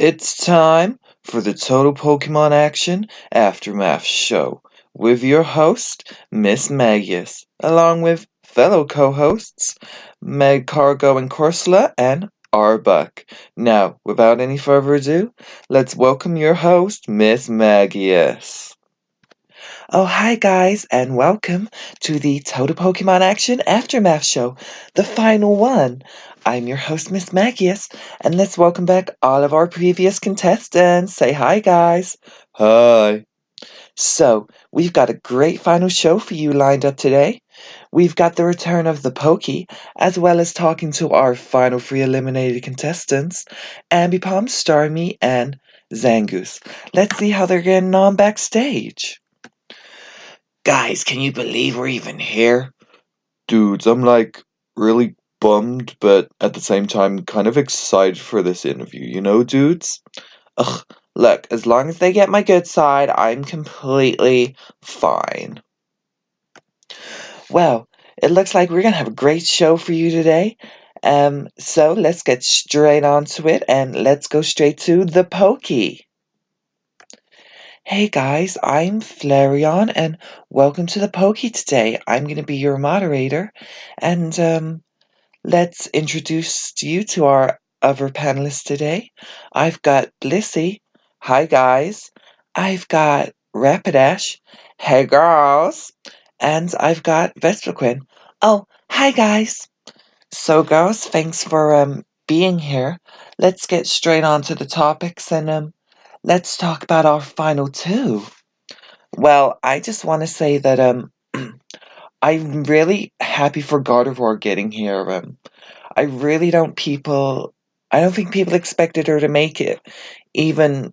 It's time for the Total Pokemon Action Aftermath Show with your host, Miss Magius, along with fellow co-hosts, Meg Cargo and Corsola and Arbuck. Now, without any further ado, let's welcome your host, Miss Magius. Oh, hi guys, and welcome to the Total Pokemon Action Aftermath Show, the final one. I'm your host, Miss Magius, and let's welcome back all of our previous contestants. Say hi, guys. Hi. So, we've got a great final show for you lined up today. We've got the return of the Pokey, as well as talking to our final three eliminated contestants, Ambipom, Starmie, and Zangoose. Let's see how they're getting on backstage. Guys, can you believe we're even here? Dudes, I'm really bummed, but at the same time kind of excited for this interview, dudes? Ugh, look, as long as they get my good side, I'm completely fine. Well, it looks like we're gonna have a great show for you today. So let's get straight onto it and let's go straight to the Pokey. Hey guys, I'm Flareon and welcome to the Pokey today. I'm going to be your moderator and let's introduce you to our other panelists today. I've got Blissey. Hi guys. I've got Rapidash. Hey girls. And I've got Vespiquen. Oh, hi guys. So girls, thanks for being here. Let's get straight on to the topics and let's talk about our final two. Well, I just want to say that I'm really happy for Gardevoir getting here. I really I don't think people expected her to make it, even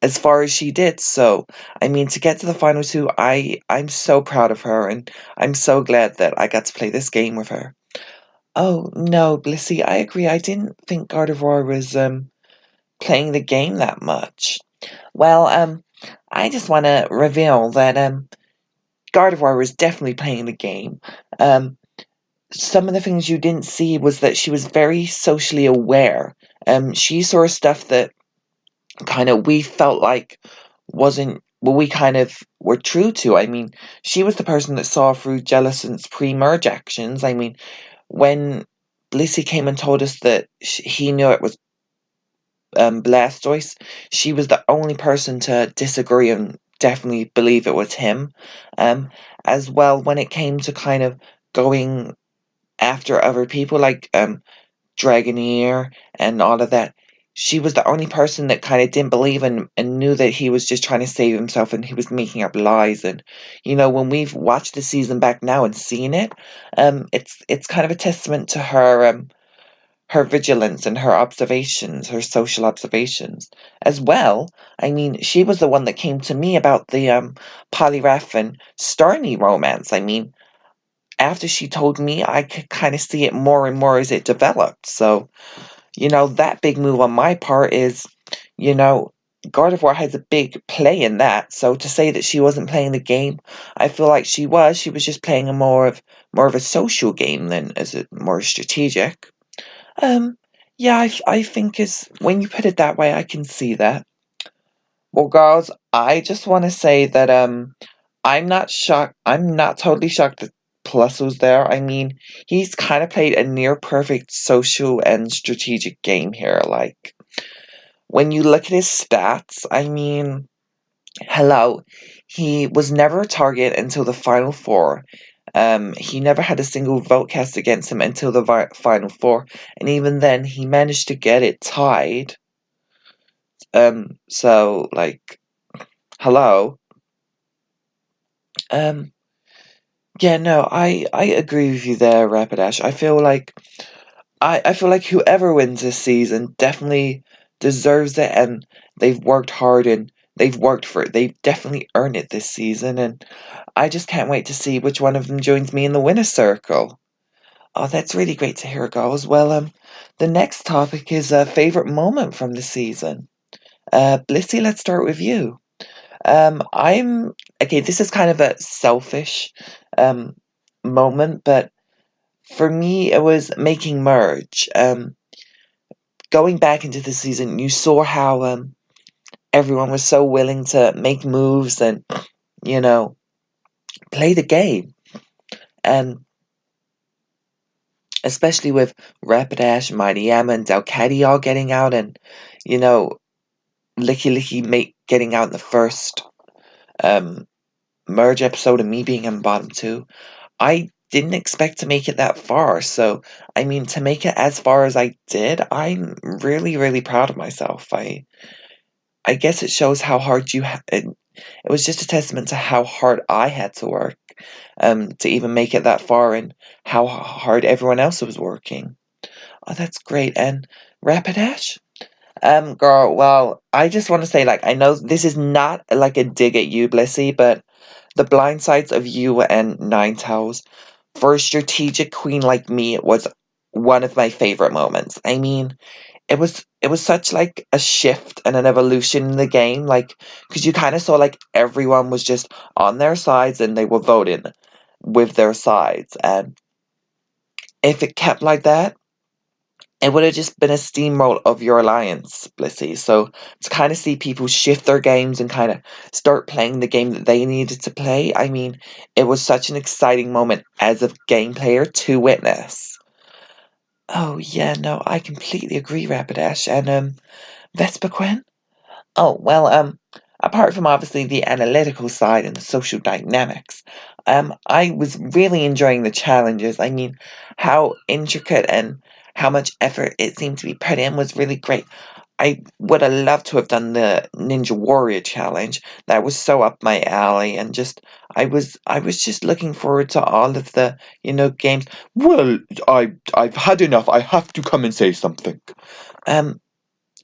as far as she did. So, I mean, to get to the final two, I'm so proud of her, and I'm so glad that I got to play this game with her. Oh no, Blissey, I agree. I didn't think Gardevoir was playing the game that much. Well, I just want to reveal that Gardevoir was definitely playing the game. Um, some of the things you didn't see was that she was very socially aware. She saw stuff that kind of we felt like wasn't what we kind of were true to. I mean, she was the person that saw through Jellicent's pre-merge actions. I mean, when Blissey came and told us that he knew it was Blastoise, she was the only person to disagree and definitely believe it was him. Um, as well, when it came to kind of going after other people like Dragoneer and all of that, she was the only person that kind of didn't believe and knew that he was just trying to save himself and he was making up lies. And when we've watched the season back now and seen it, it's kind of a testament to her vigilance and her observations, her social observations. As well, I mean, she was the one that came to me about the Poliwrath and Starmie romance. I mean, after she told me, I could kind of see it more and more as it developed. So, that big move on my part is, you know, Gardevoir has a big play in that. So to say that she wasn't playing the game, I feel like she was. She was just playing a more of a social game than as a more strategic. Um, yeah, I think is when you put it that way, I can see that. Well, girls, I just want to say that I'm not shocked. I'm not totally shocked that Plus was there. I mean, he's kind of played a near perfect social and strategic game here. Like when you look at his stats, I mean, hello, he was never a target until the final four. He never had a single vote cast against him until the final four, and even then, he managed to get it tied. So like, hello. Um, yeah, no, I agree with you there, Rapidash. I feel like whoever wins this season definitely deserves it, and they've worked hard and they've worked for it. They've definitely earned it this season, and I just can't wait to see which one of them joins me in the winner's circle. Oh, that's really great to hear, girls. Well, the next topic is a favorite moment from the season. Blissey, let's start with you. I'm okay. This is kind of a selfish um moment, but for me, it was making merge. going back into the season, you saw how everyone was so willing to make moves and, you know, play the game. And especially with Rapidash, Mighty Emma, and Delcatty all getting out, and, you know, Licky getting out in the first merge episode, and me being in bottom two. I didn't expect to make it that far, so I mean, to make it as far as I did, I'm really, really proud of myself. I guess it shows how hard it was just a testament to how hard I had to work to even make it that far, and how hard everyone else was working. Oh, that's great. And Rapidash? Girl, well, I just want to say, like, I know this is not like a dig at you, Blissey, but the blind sides of you and Ninetales, for a strategic queen like me, was one of my favorite moments. I mean, it was such like a shift and an evolution in the game, like, because you kind of saw like everyone was just on their sides and they were voting with their sides, and if it kept like that, it would have just been a steamroll of your alliance, Blissey. So to kind of see people shift their games and kind of start playing the game that they needed to play, I mean, it was such an exciting moment as a game player to witness. Oh yeah, no, I completely agree, Rapidash. And Vespa. Oh, well, apart from obviously the analytical side and the social dynamics, I was really enjoying the challenges. I mean, how intricate and how much effort it seemed to be put in was really great. I would have loved to have done the Ninja Warrior challenge. That was so up my alley, and just I was just looking forward to all of the, games. Well, I've had enough. I have to come and say something. Um,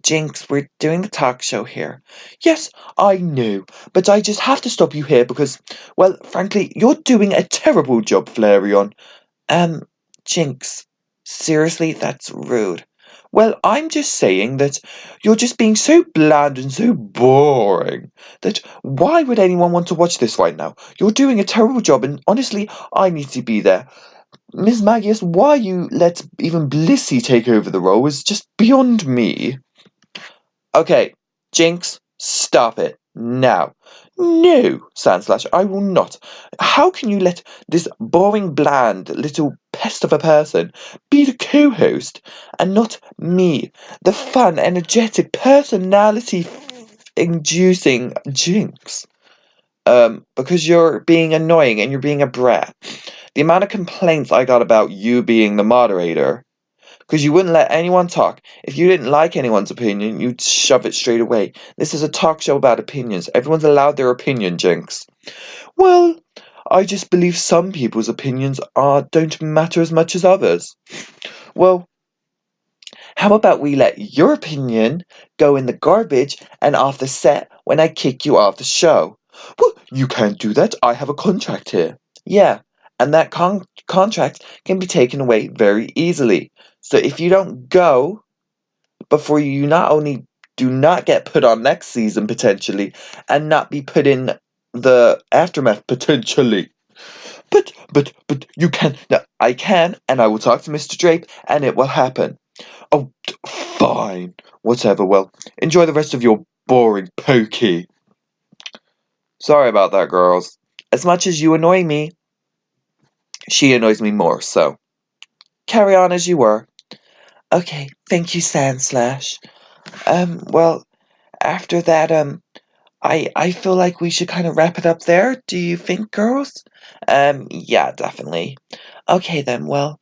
Jinx, we're doing the talk show here. Yes, I know, but I just have to stop you here because, well, frankly, you're doing a terrible job, Flareon. Um, Jinx, seriously, that's rude. Well, I'm just saying that you're just being so bland and so boring that why would anyone want to watch this right now? You're doing a terrible job, and honestly, I need to be there. Miss Magius, why you let even Blissey take over the role is just beyond me. Okay, Jinx, stop it now. No, Sandslash, I will not. How can you let this boring, bland, little pest of a person be the co-host and not me, the fun, energetic, personality-inducing Jinx? Because you're being annoying and you're being a brat. The amount of complaints I got about you being the moderator, because you wouldn't let anyone talk. If you didn't like anyone's opinion, you'd shove it straight away. This is a talk show about opinions. Everyone's allowed their opinion, Jinx. Well, I just believe some people's opinions don't matter as much as others. Well, how about we let your opinion go in the garbage and off the set when I kick you off the show? Well, you can't do that. I have a contract here. Yeah, and that contract can be taken away very easily. So if you don't go before, you not only do not get put on next season potentially, and not be put in the aftermath potentially. But you can. No, I can, and I will talk to Mr. Drape, and it will happen. Oh, fine. Whatever. Well, enjoy the rest of your boring pokey. Sorry about that, girls. As much as you annoy me, she annoys me more, so carry on as you were. Okay, thank you, Sandslash. Well, after that, I feel like we should kind of wrap it up there. Do you think, girls? Yeah, definitely. Okay then, well,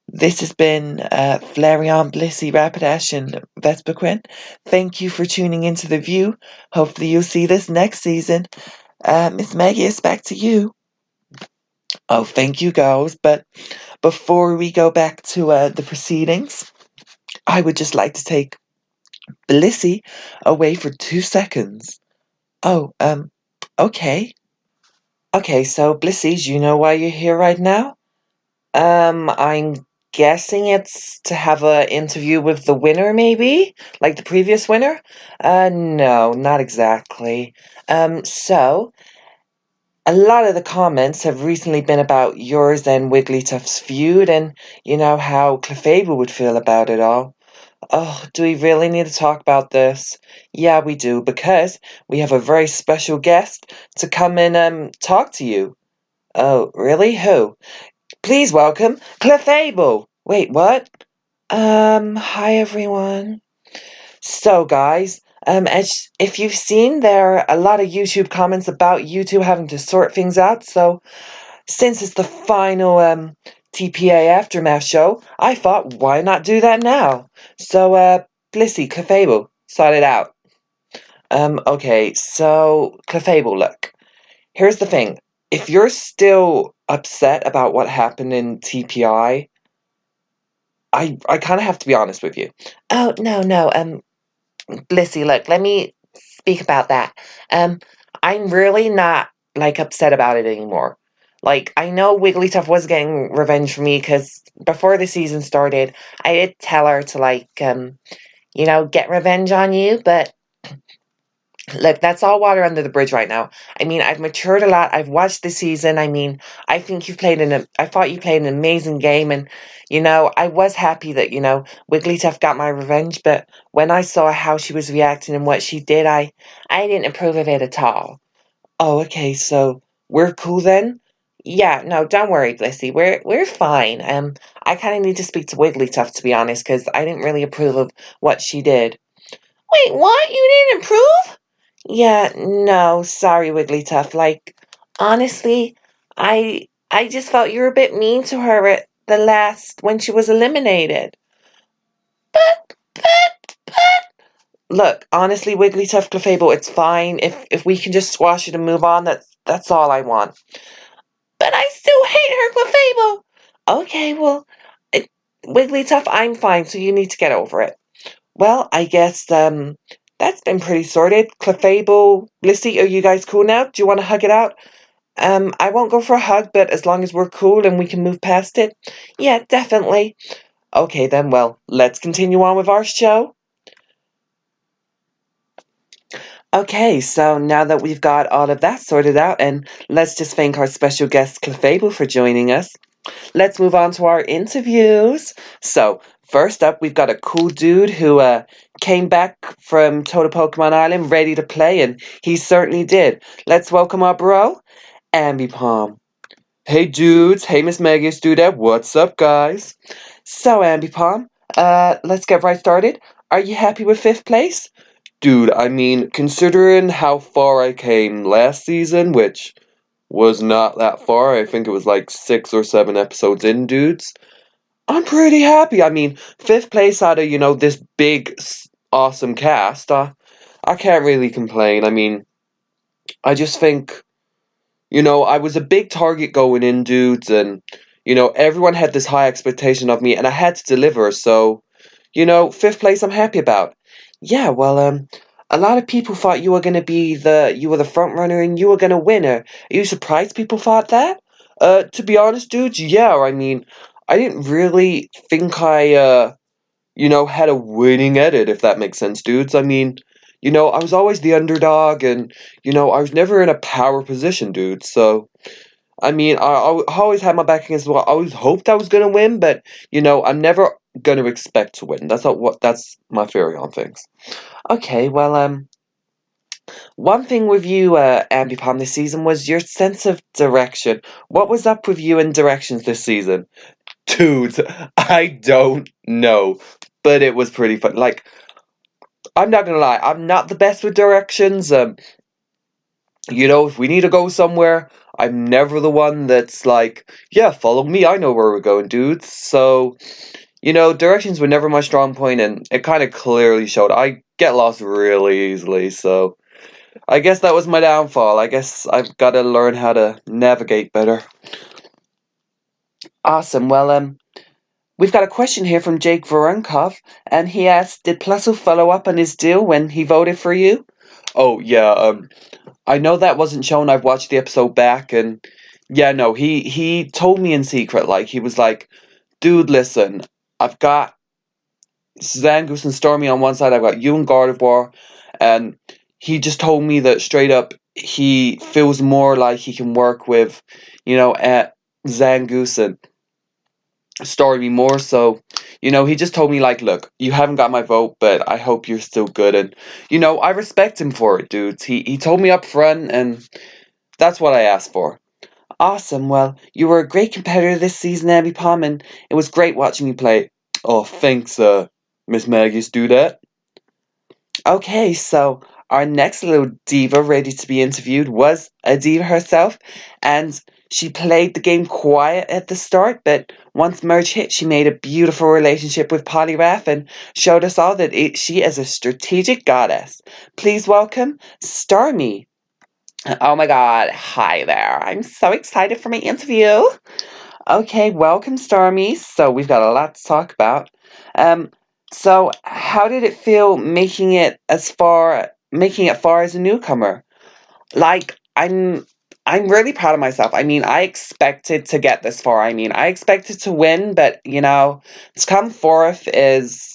this has been Flareon, Blissey, Rapidash, and Vespaquin. Thank you for tuning into The View. Hopefully you'll see this next season. Miss Maggie, it's back to you. Oh, thank you, girls. But before we go back to the proceedings, I would just like to take Blissey away for 2 seconds. Oh, okay. Okay, so Blissey, do you know why you're here right now? I'm guessing it's to have a interview with the winner, maybe? Like the previous winner? No, not exactly. So, a lot of the comments have recently been about yours and Wigglytuff's feud, and you know how Clefable would feel about it all. Oh, do we really need to talk about this? Yeah, we do, because we have a very special guest to come and talk to you. Oh, really? Who? Please welcome Clefable. Wait, what? Hi everyone. So guys, as if you've seen, there are a lot of YouTube comments about you two having to sort things out, so since it's the final TPA Aftermath show, I thought, why not do that now? So, Blissey, Clefable, sort it out. Okay, so, Clefable, look. Here's the thing. If you're still upset about what happened in TPI, I kind of have to be honest with you. Oh, no, Blissey, look, let me speak about that. Um, I'm really not, like, upset about it anymore. Like, I know Wigglytuff was getting revenge for me, because before the season started, I did tell her to, like, get revenge on you, but look, that's all water under the bridge right now. I mean, I've matured a lot. I've watched the season. I mean, I thought you played an amazing game, and, I was happy that, Wigglytuff got my revenge, but when I saw how she was reacting and what she did, I didn't approve of it at all. Oh, okay, so we're cool then? Yeah, no, don't worry, Blissey. We're fine. I kind of need to speak to Wigglytuff, to be honest, because I didn't really approve of what she did. Wait, what? You didn't approve? Yeah, no, sorry, Wigglytuff. Like, honestly, I just felt you were a bit mean to her at the last when she was eliminated. But look, honestly, Wigglytuff, Clefable, it's fine. If we can just squash it and move on, that's all I want. But I still hate her, Clefable. Okay, well, it, Wigglytuff, I'm fine, so you need to get over it. Well, I guess that's been pretty sorted. Clefable, Blissey, are you guys cool now? Do you want to hug it out? I won't go for a hug, but as long as we're cool and we can move past it. Yeah, definitely. Okay then, well, let's continue on with our show. Okay, so now that we've got all of that sorted out, and let's just thank our special guest Clefable for joining us. Let's move on to our interviews. So, first up, we've got a cool dude who came back from Total Pokemon Island ready to play, and he certainly did. Let's welcome our bro, Ambipom. Hey dudes, hey Miss Magus Dudette, what's up guys? So Ambipom, let's get right started. Are you happy with 5th place? Dude, I mean, considering how far I came last season, which was not that far, I think it was like 6 or 7 episodes in, dudes, I'm pretty happy. I mean, 5th place out of, this big, awesome cast, I can't really complain. I mean, I just think, I was a big target going in, dudes, and, everyone had this high expectation of me, and I had to deliver, so, 5th place I'm happy about. Yeah, well, a lot of people thought you were the front runner and you were gonna win. Are you surprised people thought that? To be honest, dudes, yeah, I mean, I didn't really think I had a winning edit, if that makes sense, dudes. I mean, I was always the underdog, and, I was never in a power position, dude, so, I mean, I always had my back against the wall. I always hoped I was gonna win, but, I'm never gonna expect to win. That's my theory on things. Okay, well, one thing with you, Ambipom, this season was your sense of direction. What was up with you and directions this season? Dude, I don't know, but it was pretty fun. Like, I'm not gonna lie, I'm not the best with directions. If we need to go somewhere, I'm never the one that's like, yeah, follow me, I know where we're going, dudes. So, directions were never my strong point, and it kind of clearly showed. I get lost really easily, so I guess that was my downfall. I guess I've got to learn how to navigate better. Awesome. Well, we've got a question here from Jake Voronkov, and he asked, did Plussel follow up on his deal when he voted for you? Oh, yeah, I know that wasn't shown. I've watched the episode back, and yeah, no, he told me in secret, like, he was like, dude, listen, I've got Zangoose and Stormy on one side, I've got you and Gardevoir, and he just told me that straight up he feels more like he can work with, Zangoose, and Stormy more. So, he just told me like, look, you haven't got my vote, but I hope you're still good. And I respect him for it, dudes. He told me up front, and that's what I asked for. Awesome. Well, you were a great competitor this season, Abby Palm, and it was great watching you play. Oh, thanks, Miss Maggie's do that. Okay, so our next little diva ready to be interviewed was a diva herself, and she played the game quiet at the start, but once merge hit, she made a beautiful relationship with Poliwrath and showed us all that she is a strategic goddess. Please welcome Starmie. Oh my god, hi there. I'm so excited for my interview. Okay, welcome, Starmie. So we've got a lot to talk about. Um, so how did it feel making it far as a newcomer? Like I'm really proud of myself. I mean, I expected to get this far. I mean, I expected to win, but to come fourth is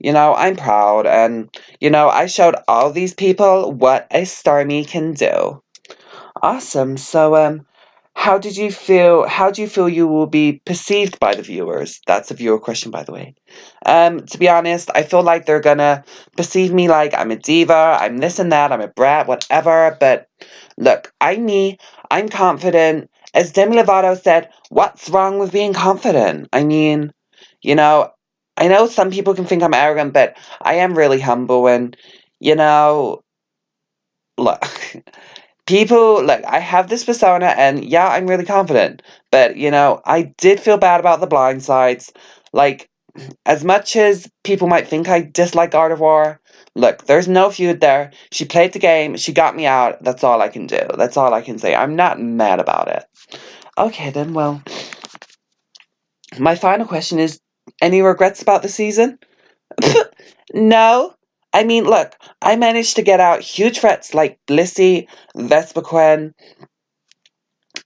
I'm proud, and I showed all these people what a Starmie can do. Awesome. So how do you feel you will be perceived by the viewers? That's a viewer question, by the way. To be honest, I feel like they're gonna perceive me like I'm a diva, I'm this and that, I'm a brat, whatever. But look, I'm confident. As Demi Lovato said, what's wrong with being confident? I mean, you know, I know some people can think I'm arrogant, but I am really humble and, you know, look. People, like, I have this persona, and yeah, I'm really confident. But, I did feel bad about the blind sides. Like, as much as people might think I dislike Art of War, look, there's no feud there. She played the game, she got me out. That's all I can do. That's all I can say. I'm not mad about it. Okay, then, well, my final question is, any regrets about the season? No. I mean, look, I managed to get out huge threats like Blissey, Vespiquen,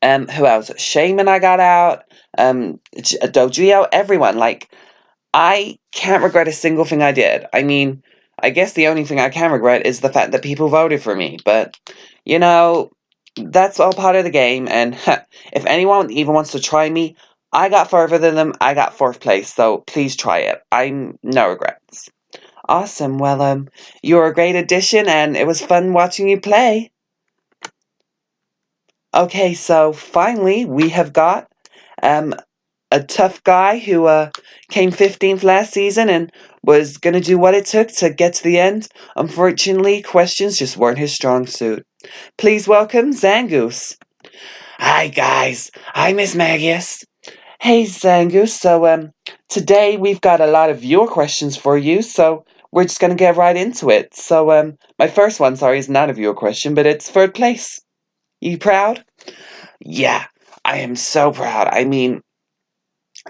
who else? Shaman I got out, Dodrio, everyone. Like, I can't regret a single thing I did. I mean, I guess the only thing I can regret is the fact that people voted for me. But, you know, that's all part of the game. And if anyone even wants to try me, I got further than them. I got fourth place. So please try it. I'm no regrets. Awesome. Well, you're a great addition, and it was fun watching you play. Okay, so finally we have got um a tough guy who came 15th last season and was gonna do what it took to get to the end. Unfortunately, questions just weren't his strong suit. Please welcome Zangoose. Hi guys, I'm Miss Magius. Hey Zangoose, so today we've got a lot of viewer questions for you, so we're just gonna get right into it. So my first one, sorry, is not a viewer question, but it's third place. You proud? Yeah, I am so proud. I mean,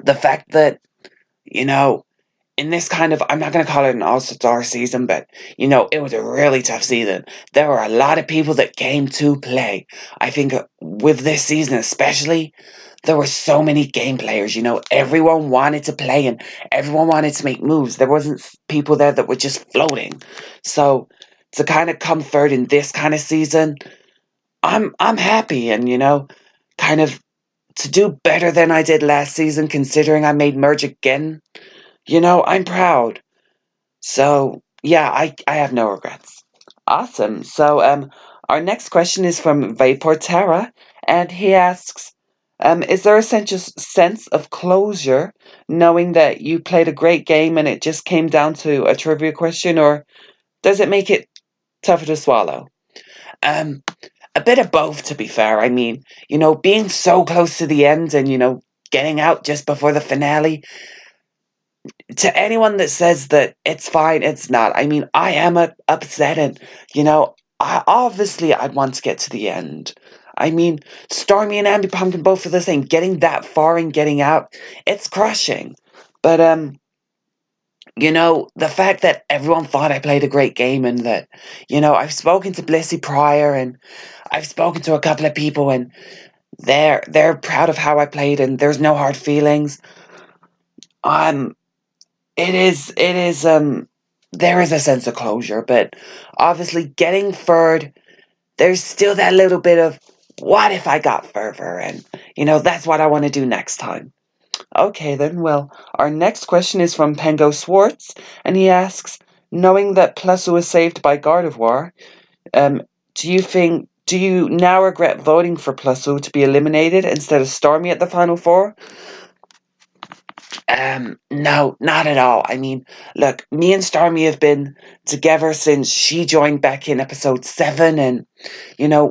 the fact that, you know, in this kind of, I'm not going to call it an all-star season, but, it was a really tough season. There were a lot of people that came to play. I think with this season especially, there were so many game players, everyone wanted to play and everyone wanted to make moves. There wasn't people there that were just floating. So to kind of come third in this kind of season, I'm happy, and kind of to do better than I did last season, considering I made merge again. I'm proud. So yeah, I have no regrets. Awesome. So our next question is from Vapor Terra, and he asks, is there a sense of closure knowing that you played a great game and it just came down to a trivia question, or does it make it tougher to swallow? Um, a bit of both, to be fair. I mean, being so close to the end and, getting out just before the finale, to anyone that says that it's fine, it's not. I mean, I am upset and, obviously I'd want to get to the end. I mean, Stormy and Ambi Pumpkin both feel the same. Getting that far and getting out, it's crushing. But, the fact that everyone thought I played a great game and that, I've spoken to Blissey prior and I've spoken to a couple of people and they're proud of how I played and there's no hard feelings. Um, there is a sense of closure, but obviously getting third, there's still that little bit of what if I got further, and that's what I want to do next time. Okay then, well, our next question is from Pengo Swartz, and he asks, knowing that Plusso was saved by Gardevoir, um, do you now regret voting for Plusso to be eliminated instead of Stormy at the Final Four? No, not at all. I mean, look, me and Stormy have been together since she joined back in episode 7, and,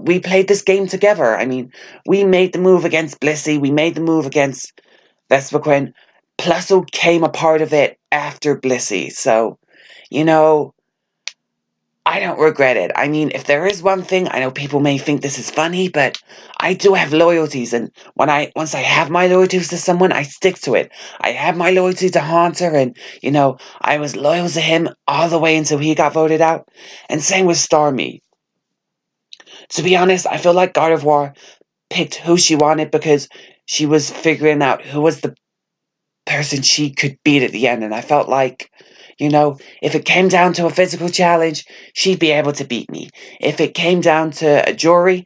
we played this game together. I mean, we made the move against Blissey, we made the move against Vespiquen. Plusso came a part of it after Blissey, so, you know, I don't regret it. I mean, if there is one thing, I know people may think this is funny, but I do have loyalties, and once I have my loyalties to someone, I stick to it. I have my loyalty to Haunter, and I was loyal to him all the way until he got voted out. And same with Starmie. To be honest, I feel like Gardevoir picked who she wanted because she was figuring out who was the person she could beat at the end, and I felt like, if it came down to a physical challenge, she'd be able to beat me. If it came down to a jury,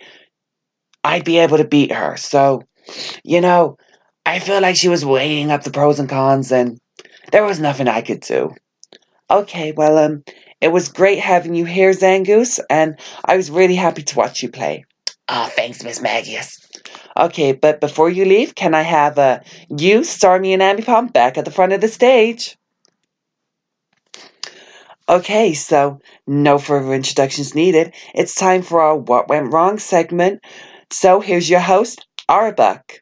I'd be able to beat her. So, I feel like she was weighing up the pros and cons, and there was nothing I could do. Okay, well, it was great having you here, Zangoose, and I was really happy to watch you play. Oh, thanks, Miss Magius. Okay, but before you leave, can I have you, Stormy, and Ambipom back at the front of the stage? Okay, so no further introductions needed. It's time for our What Went Wrong segment. So here's your host, Arbuk.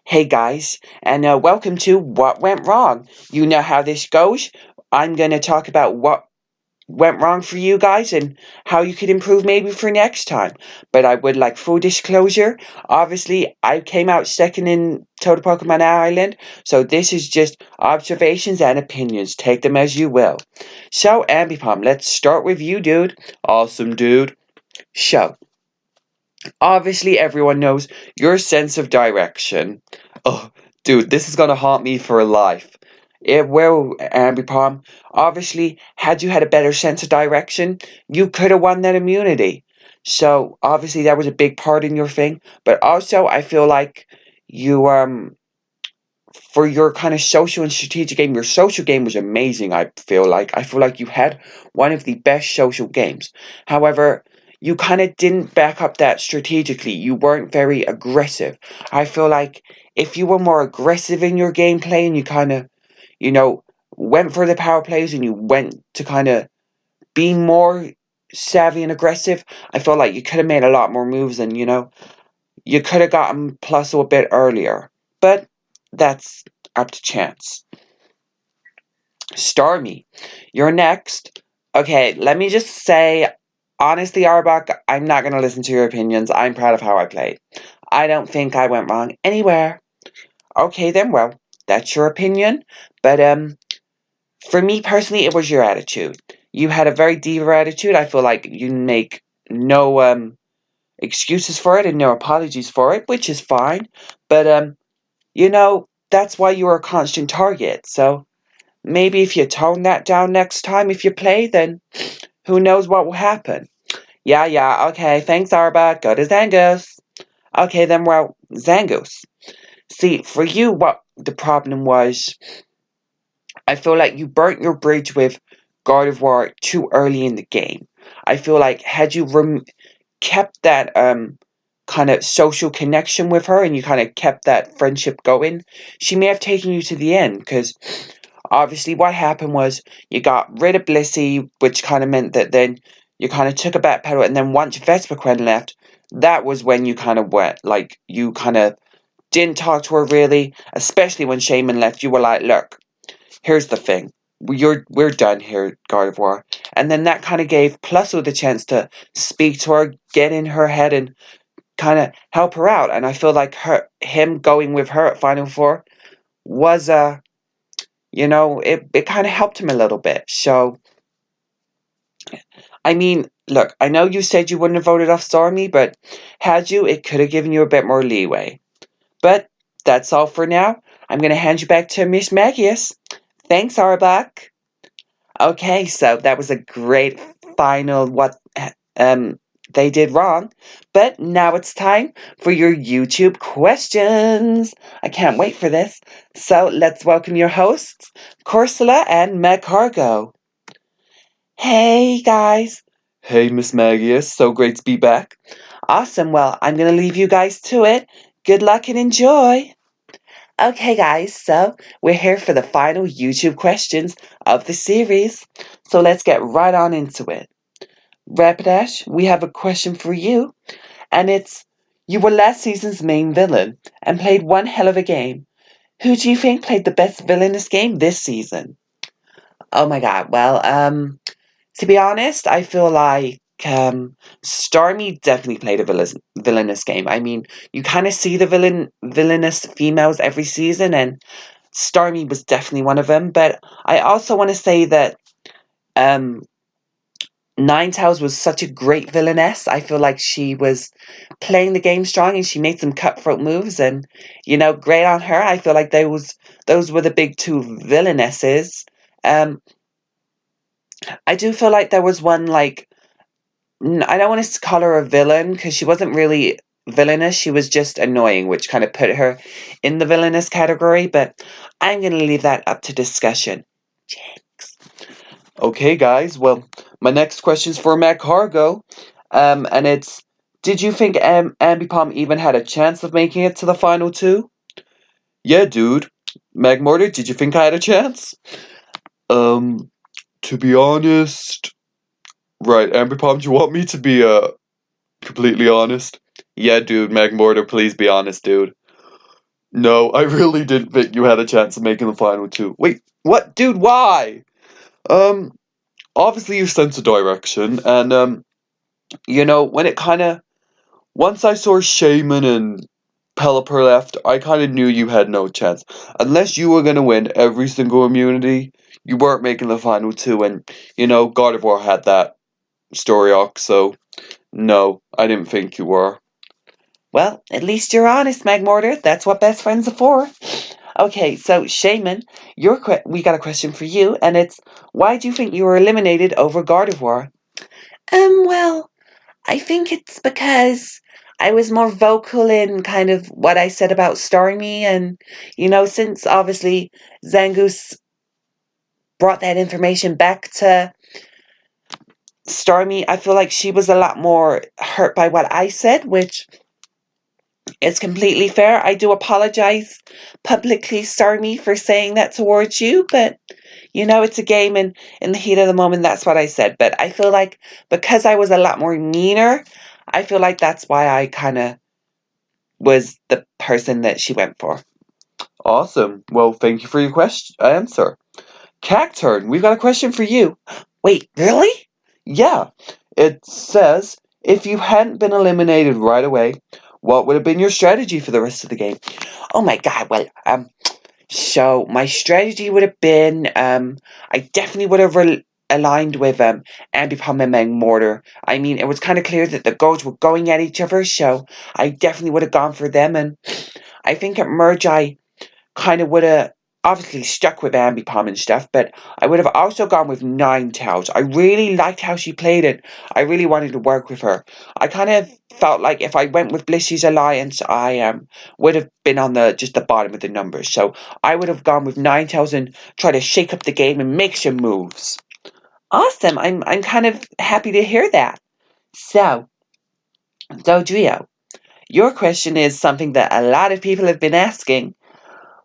Hey guys, and welcome to What Went Wrong. You know how this goes. I'm going to talk about what went wrong for you guys and how you could improve maybe for next time. But I would like full disclosure. Obviously, I came out second in Total Pokemon Island, so this is just observations and opinions. Take them as you will. So, Ambipom, let's start with you, dude. Awesome, dude. So, obviously everyone knows your sense of direction. Oh, dude, this is gonna haunt me for life. Well, Ambipom, obviously, had you had a better sense of direction, you could have won that immunity. So, obviously, that was a big part in your thing. But also, I feel like you, for your kind of social and strategic game, your social game was amazing, I feel like. I feel like you had one of the best social games. However, you kind of didn't back up that strategically. You weren't very aggressive. I feel like if you were more aggressive in your gameplay and you kind of, went for the power plays and you went to kind of be more savvy and aggressive, I feel like you could have made a lot more moves and, you could have gotten plus a bit earlier. But that's up to chance. Starmie, you're next. Okay, let me just say, honestly, Arbok, I'm not going to listen to your opinions. I'm proud of how I played. I don't think I went wrong anywhere. Okay, then, well, that's your opinion. But, for me personally, it was your attitude. You had a very diva attitude. I feel like you make no, excuses for it and no apologies for it, which is fine. But, that's why you were a constant target. So maybe if you tone that down next time if you play, then who knows what will happen. Yeah, okay, thanks Arbok, go to Zangoose. Okay then, well, Zangoose. See, for you, what the problem was, I feel like you burnt your bridge with Gardevoir too early in the game. I feel like had you kept that kind of social connection with her and you kind of kept that friendship going, she may have taken you to the end, because obviously what happened was you got rid of Blissey, which kind of meant that then you kind of took a back pedal, and then once Vespiquen left, that was when you kind of went, like, you kind of didn't talk to her really, especially when Shaman left. You were like, look, here's the thing. We're done here, Gardevoir. And then that kind of gave Plusle the chance to speak to her, get in her head, and kind of help her out. And I feel like him going with her at Final Four was it kind of helped him a little bit. So, I mean, look, I know you said you wouldn't have voted off Stormy, but had you, it could have given you a bit more leeway. But that's all for now. I'm going to hand you back to Miss Magius. Thanks, Arbok. Okay, so that was a great final they did wrong. But now it's time for your YouTube questions. I can't wait for this. So let's welcome your hosts, Corsula and Meg Hargo. Hey guys. Hey Miss Maggie, it's so great to be back. Awesome. Well, I'm going to leave you guys to it. Good luck and enjoy. Okay, guys, so we're here for the final YouTube questions of the series. So let's get right on into it. Rapidash, we have a question for you, and it's, you were last season's main villain and played one hell of a game. Who do you think played the best villainous game this season? Oh my god, well, to be honest, I feel like Stormy definitely played a villainous game. I mean, you kind of see the villainous females every season, and Stormy was definitely one of them. But I also want to say that um, Ninetales was such a great villainess. I feel like she was playing the game strong, and she made some cutthroat moves, and great on her. I feel like those were the big two villainesses. Um, I do feel like there was one like. I don't want to call her a villain because she wasn't really villainous. She was just annoying, which kind of put her in the villainous category. But I'm going to leave that up to discussion. Jinx. Okay, guys. Well, my next question's for Mac Cargo. And it's, did you think Ambipom even had a chance of making it to the final two? Yeah, dude. Magmortar, did you think I had a chance? To be honest... Right, Ambipom, do you want me to be, completely honest? Yeah, dude, Magmortar, please be honest, dude. No, I really didn't think you had a chance of making the final two. Wait, what? Dude, why? Obviously your sense of direction, and, when it kinda... Once I saw Shaman and Pelipper left, I kinda knew you had no chance. Unless you were gonna win every single immunity, you weren't making the final two, and, Gardevoir had that story arc, so no, I didn't think you were. Well, at least you're honest, Magmortar. That's what best friends are for. Okay, so Shaman, we got a question for you, and it's, why do you think you were eliminated over Gardevoir? Well, I think it's because I was more vocal in kind of what I said about Starmie, and, since obviously Zangoose brought that information back to Starmie, I feel like she was a lot more hurt by what I said, which is completely fair. I do apologize publicly, Starmie, for saying that towards you, but it's a game, and in the heat of the moment, that's what I said. But I feel like because I was a lot more meaner, I feel like that's why I kind of was the person that she went for. Awesome. Well, thank you for your answer. Cacturn, we've got a question for you. Wait, really? Yeah. It says, if you hadn't been eliminated right away, what would have been your strategy for the rest of the game? Oh my god, well, so my strategy would have been, I definitely would have aligned with Ambipom and Magmortar. I mean, it was kind of clear that the goals were going at each other, so I definitely would have gone for them, and I think at Merge I kind of would have obviously stuck with Ambipom and stuff, but I would have also gone with Ninetales. I really liked how she played it. I really wanted to work with her. I kind of felt like if I went with Blissey's Alliance, I would have been on just the bottom of the numbers. So I would have gone with Ninetales and try to shake up the game and make some moves. Awesome. I'm kind of happy to hear that. So, Dodrio, your question is something that a lot of people have been asking.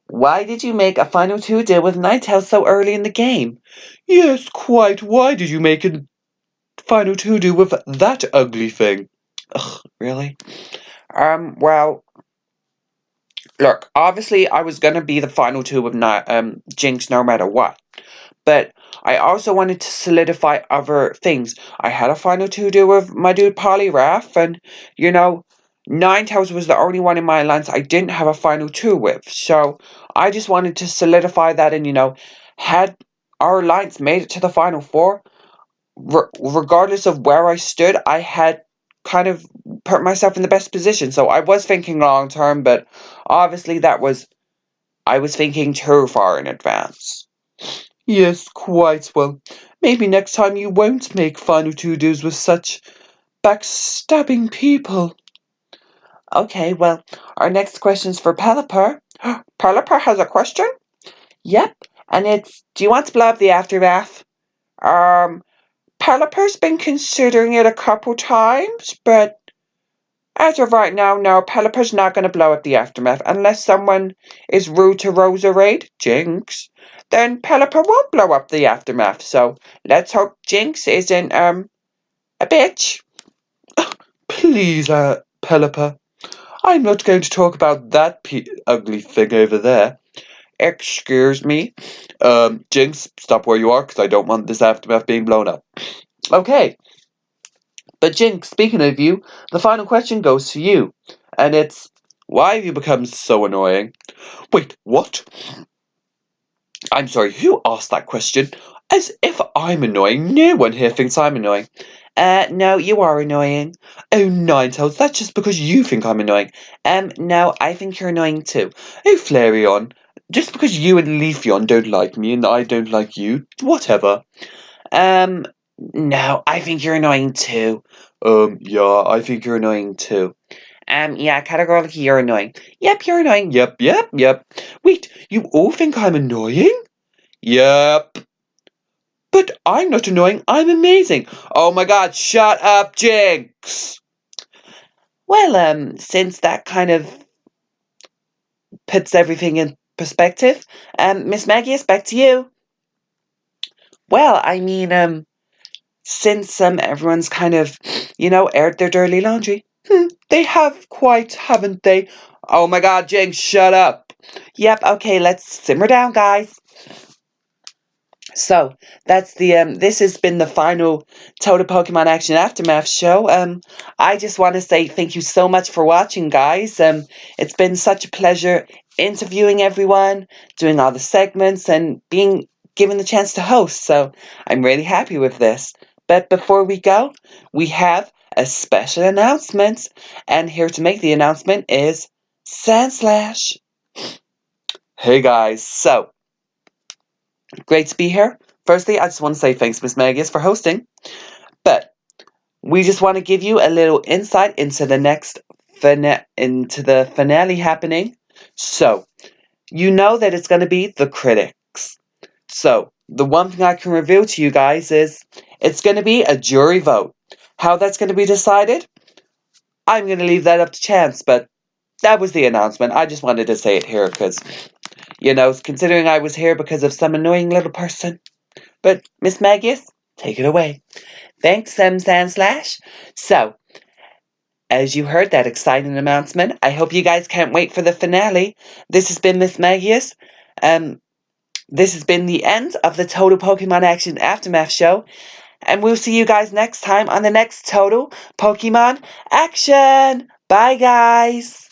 Why did you make a final two deal with Ninetales so early in the game? Yes, quite. Why did you make a final two deal with that ugly thing? Ugh, really? Well, look, obviously I was gonna be the final two with Jinx no matter what. But I also wanted to solidify other things. I had a final two deal with my dude Poliwrath, and, Ninetales was the only one in my alliance I didn't have a final two with. So I just wanted to solidify that, and, had our alliance made it to the final four, regardless of where I stood, I had kind of put myself in the best position. So I was thinking long term, but obviously I was thinking too far in advance. Yes, quite. Well, maybe next time you won't make final two duos with such backstabbing people. Okay, well, our next question's for Pelipper. Pelipper has a question? Yep, and it's, do you want to blow up the aftermath? Pelipper's been considering it a couple times, but as of right now, no, Pelipper's not going to blow up the aftermath unless someone is rude to Roserade, Jinx. Then Pelipper won't blow up the aftermath, so let's hope Jinx isn't, a bitch. Please, Pelipper. I'm not going to talk about that ugly thing over there. Excuse me? Jinx, stop where you are, because I don't want this aftermath being blown up. Okay. But Jinx, speaking of you, the final question goes to you. And it's, why have you become so annoying? Wait, what? I'm sorry, who asked that question? As if I'm annoying. No one here thinks I'm annoying. No, you are annoying. Oh, Ninetales, that's just because you think I'm annoying. No, I think you're annoying too. Oh, Flareon, just because you and Leafeon don't like me and I don't like you, whatever. No, I think you're annoying too. Yeah, I think you're annoying too. Yeah, categorically you're annoying. Yep, you're annoying. Yep. Wait, you all think I'm annoying? Yep. But I'm not annoying, I'm amazing. Oh my god, shut up, Jinx! Well, since that kind of puts everything in perspective, Miss Magius, back to you. Well, I mean, since everyone's kind of, aired their dirty laundry. They have quite, haven't they? Oh my god, Jinx, shut up! Yep, okay, let's simmer down, guys. So, that's this has been the final Total Pokemon Action Aftermath show. I just want to say thank you so much for watching, guys. It's been such a pleasure interviewing everyone, doing all the segments, and being given the chance to host. So, I'm really happy with this. But before we go, we have a special announcement. And here to make the announcement is Sandslash. Hey guys, so Great to be here. Firstly, I just want to say thanks, Miss Magius, for hosting. But we just want to give you a little insight into the next finale happening. So, you know that it's going to be the critics. So, the one thing I can reveal to you guys is it's going to be a jury vote. How that's going to be decided, I'm going to leave that up to chance, but that was the announcement. I just wanted to say it here because, considering I was here because of some annoying little person. But, Miss Magius, take it away. Thanks, Sandslash. So, as you heard that exciting announcement, I hope you guys can't wait for the finale. This has been Miss Magius. This has been the end of the Total Pokemon Action Aftermath show. And we'll see you guys next time on the next Total Pokemon Action. Bye, guys.